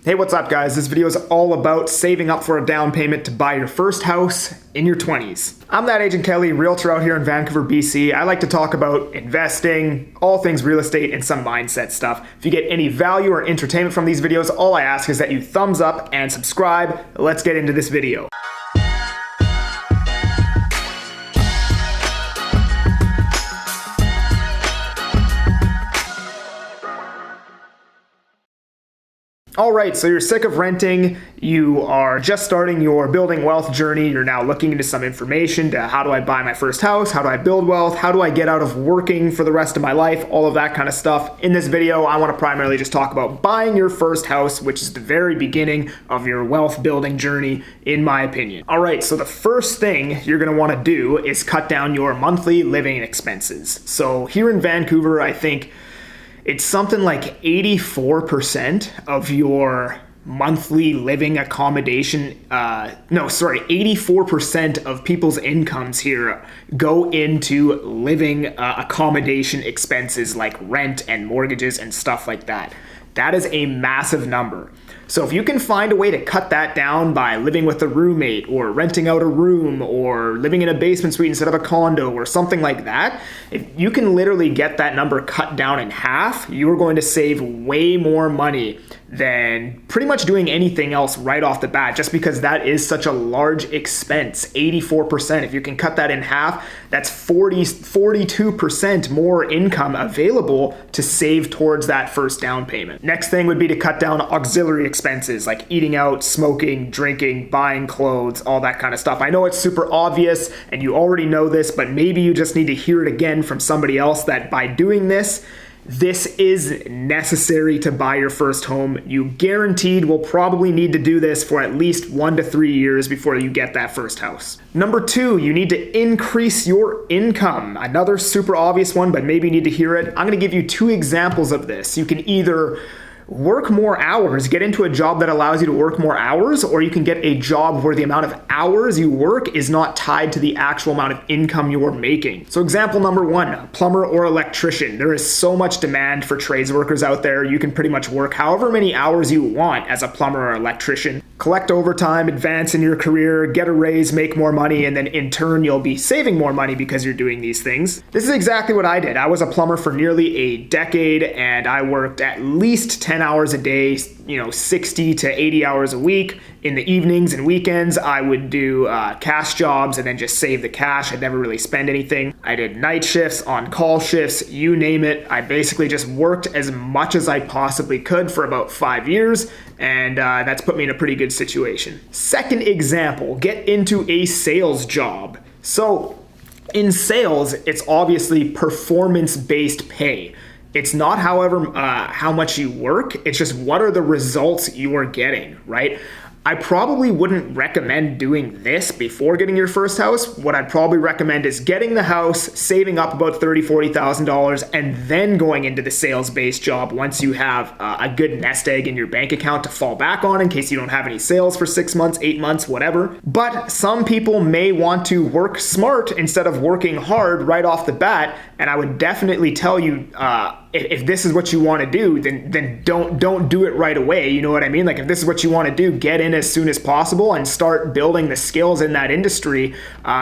Hey, what's up guys? This video is all about saving up for a down payment to buy your first house in your 20s. I'm that Agent Kelly, realtor out here in Vancouver, BC. I like to talk about investing, all things real estate, and some mindset stuff. If you get any value or entertainment from these videos, all I ask is that you thumbs up and subscribe. Let's get into this video. Alright, so you're sick of renting, you are just starting your building wealth journey, you're now looking into some information to how do I buy my first house, how do I build wealth, how do I get out of working for the rest of my life, all of that kind of stuff. In this video, I want to primarily just talk about buying your first house, which is the very beginning of your wealth building journey, in my opinion. Alright, so the first thing you're going to want to do is cut down your monthly living expenses. So here in Vancouver, I think it's something like 84% of your monthly living accommodation, 84% of people's incomes here go into living accommodation expenses like rent and mortgages and stuff like that. That is a massive number. So if you can find a way to cut that down by living with a roommate or renting out a room or living in a basement suite instead of a condo or something like that, if you can literally get that number cut down in half, you're going to save way more money than pretty much doing anything else right off the bat, just because that is such a large expense. 84%. If you can cut that in half, that's 42% more income available to save towards that first down payment. Next thing would be to cut down auxiliary expenses like eating out, smoking, drinking, buying clothes, all that kind of stuff. I know it's super obvious and you already know this, but maybe you just need to hear it again from somebody else that by doing this is necessary to buy your first home. You guaranteed will probably need to do this for at least 1 to 3 years before you get that first house. Number 2, you need to increase your income. Another super obvious one, but maybe you need to hear it. I'm going to give you 2 examples of this. You can either work more hours, get into a job that allows you to work more hours, or you can get a job where the amount of hours you work is not tied to the actual amount of income you're making. So example number 1, plumber or electrician. There is so much demand for trades workers out there. You can pretty much work however many hours you want as a plumber or electrician, collect overtime, advance in your career, get a raise, make more money, and then in turn you'll be saving more money because you're doing these things. This is exactly what I did. I was a plumber for nearly a decade and I worked at least 10 hours a day, 60 to 80 hours a week. In the evenings and weekends, I would do cash jobs and then just save the cash. I'd never really spend anything. I did night shifts, on-call shifts, you name it. I basically just worked as much as I possibly could for about 5 years, and that's put me in a pretty good situation. Second example, get into a sales job. So in sales, it's obviously performance-based pay. It's not, however, how much you work. It's just what are the results you are getting, right? I probably wouldn't recommend doing this before getting your first house. What I'd probably recommend is getting the house, saving up about $30,000, $40,000, and then going into the sales-based job once you have a good nest egg in your bank account to fall back on in case you don't have any sales for 6 months, 8 months, whatever. But some people may want to work smart instead of working hard right off the bat, and I would definitely tell you, if this is what you want to do, then don't do it right away. You know what I mean? Like if this is what you want to do, get in as soon as possible and start building the skills in that industry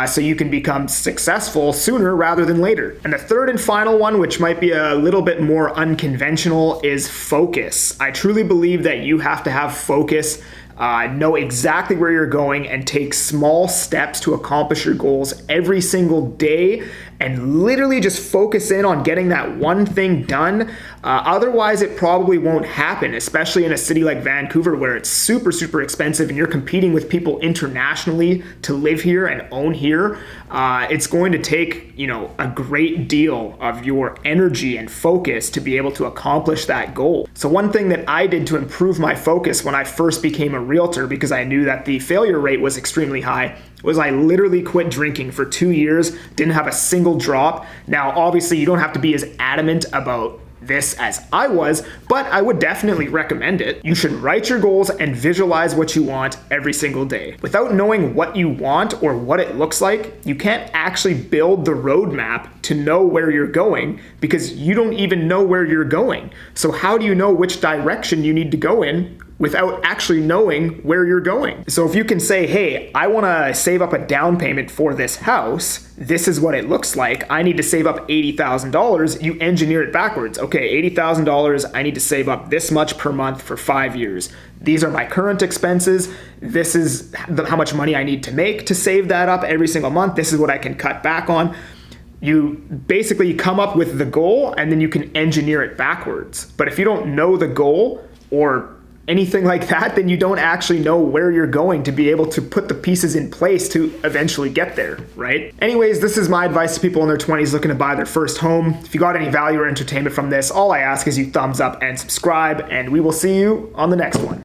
so you can become successful sooner rather than later. And the third and final one, which might be a little bit more unconventional, is focus. I truly believe that you have to have focus, know exactly where you're going, and take small steps to accomplish your goals every single day, and literally just focus in on getting that one thing done. Otherwise, it probably won't happen, especially in a city like Vancouver where it's super, super expensive and you're competing with people internationally to live here and own here. It's going to take, a great deal of your energy and focus to be able to accomplish that goal. So one thing that I did to improve my focus when I first became a realtor, because I knew that the failure rate was extremely high, was I literally quit drinking for 2 years, didn't have a single drop. Now, obviously, you don't have to be as adamant about this as I was, but I would definitely recommend it. You should write your goals and visualize what you want every single day. Without knowing what you want or what it looks like, you can't actually build the roadmap to know where you're going because you don't even know where you're going. So how do you know which direction you need to go in without actually knowing where you're going. So if you can say, hey, I want to save up a down payment for this house, this is what it looks like. I need to save up $80,000. You engineer it backwards. Okay, $80,000, I need to save up this much per month for 5 years. These are my current expenses. This is how much money I need to make to save that up every single month. This is what I can cut back on. You basically come up with the goal and then you can engineer it backwards. But if you don't know the goal or anything like that, then you don't actually know where you're going to be able to put the pieces in place to eventually get there, right? Anyways, this is my advice to people in their 20s looking to buy their first home. If you got any value or entertainment from this, all I ask is you thumbs up and subscribe, and we will see you on the next one.